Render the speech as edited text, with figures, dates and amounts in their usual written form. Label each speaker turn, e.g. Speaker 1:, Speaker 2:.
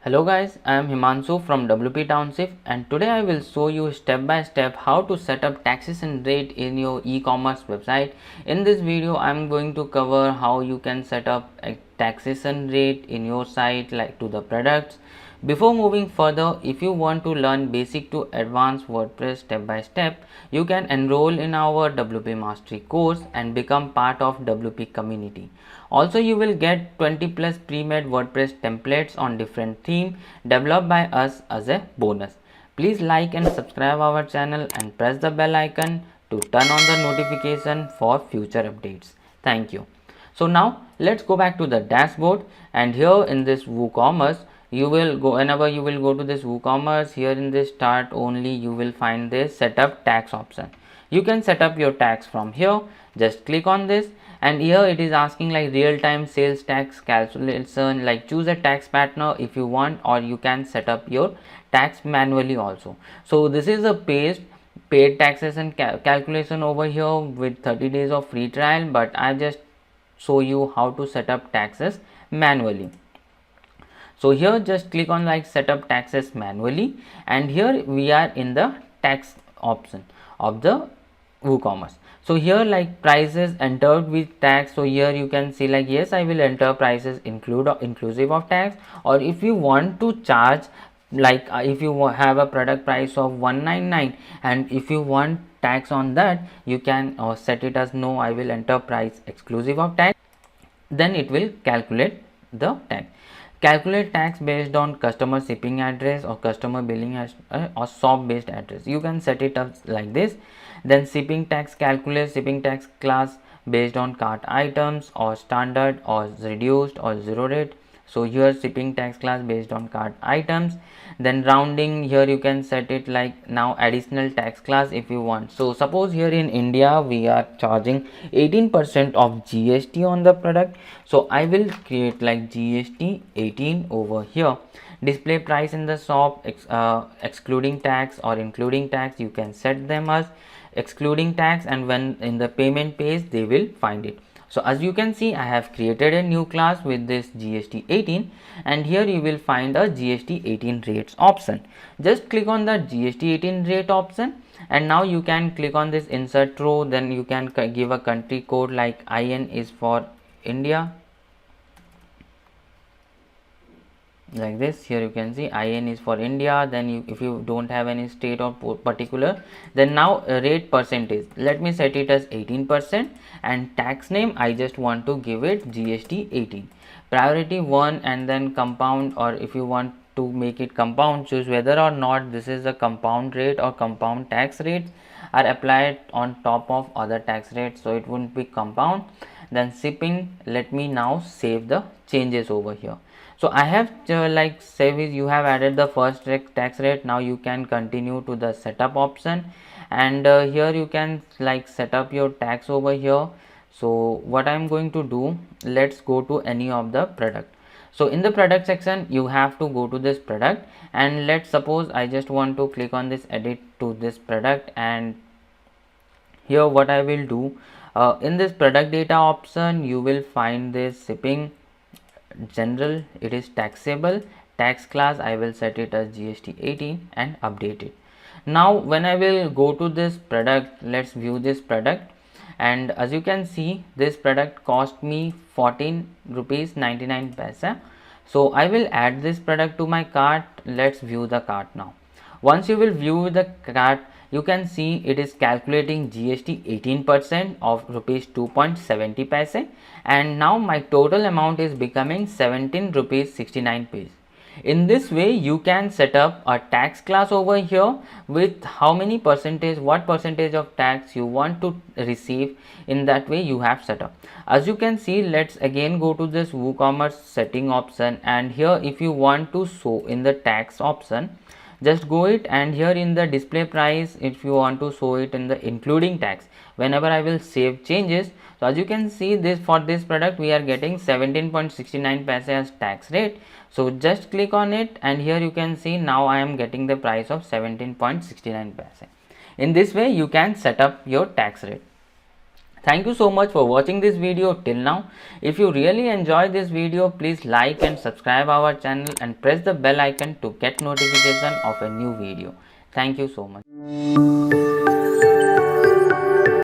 Speaker 1: Hello guys, I am Himanshu from WP Township and today I will show you step by step how to set up taxation rate in your e-commerce website. In this video I am going to cover how you can set up a taxation rate in your site like to the products. Before moving further, if you want to learn basic to advanced WordPress step by step, you can enroll in our WP Mastery course and become part of WP community. Also, you will get 20 plus pre-made WordPress templates on different themes developed by us as a bonus. Please like and subscribe our channel and press the bell icon to turn on the notification for future updates. Thank you. So now let's go back to the dashboard, and here in this WooCommerce you will go, whenever you will go to this WooCommerce, here in this start only you will find this setup tax option. You can set up your tax from here. Just click on this, and here it is asking like real-time sales tax calculation, like choose a tax partner if you want, or you can set up your tax manually also. So this is a paid taxation calculation over here with 30 days of free trial, but I just show you how to set up taxes manually. So here just click on like set up taxes manually, and here we are in the tax option of the WooCommerce. So here like prices entered with tax, so here you can see like yes, I will enter prices inclusive of tax, or if you want to charge like if you have a product price of 199 and if you want tax on that, you can set it as no, I will enter price exclusive of tax, then it will calculate the tax. Calculate tax based on customer shipping address or customer billing or shop based address. You can set it up like this. Then shipping tax, calculate shipping tax class based on cart items or standard or reduced or zero rate. So here shipping tax class based on cart items. Then rounding, here you can set it like now additional tax class if you want. So suppose here in India we are charging 18% of GST on the product. So I will create like GST 18 over here. Display price in the shop excluding tax or including tax, you can set them as excluding tax, and when in the payment page they will find it. So as you can see, I have created a new class with this GST 18, and here you will find a GST 18 rates option. Just click on the GST 18 rate option, and now you can click on this insert row. Then you can give a country code like IN is for India, like this. Here you can see IN is for India. Then if you don't have any state or particular, then now rate percentage, let me set it as 18%, and tax name I just want to give it GST 18, priority 1, and then compound, or if you want to make it compound, choose whether or not this is a compound rate or compound tax rate are applied on top of other tax rates, so it wouldn't be compound. Then shipping, let me now save the changes over here. So I have like save is you have added the first tax rate. Now you can continue to the setup option, and here you can like set up your tax over here. So what I am going to do, let's go to any of the product. So in the product section you have to go to this product, and let's suppose I just want to click on this edit to this product, and here what I will do, in this product data option you will find this shipping general, it is taxable, tax class I will set it as GST 18 and update it. Now when I will go to this product, let's view this product, and as you can see this product cost me 14 rupees 99 paisa. So I will add this product to my cart. Let's view the cart now. Once you will view the cart, you can see it is calculating GST 18% of rupees 2.70 paise, and now my total amount is becoming 17 rupees 69 paise. In this way you can set up a tax class over here with how many percentage, what percentage of tax you want to receive. In that way you have set up. As you can see, let's again go to this WooCommerce setting option, and here if you want to show in the tax option, just go it, and here in the display price if you want to show it in the including tax, whenever I will save changes. So as you can see, this for this product we are getting 17.69 paise as tax rate. So just click on it, and here you can see now I am getting the price of 17.69 paise. In this way you can set up your tax rate. Thank you so much for watching this video till now. If you really enjoyed this video, please like and subscribe our channel and press the bell icon to get notification of a new video. Thank you so much.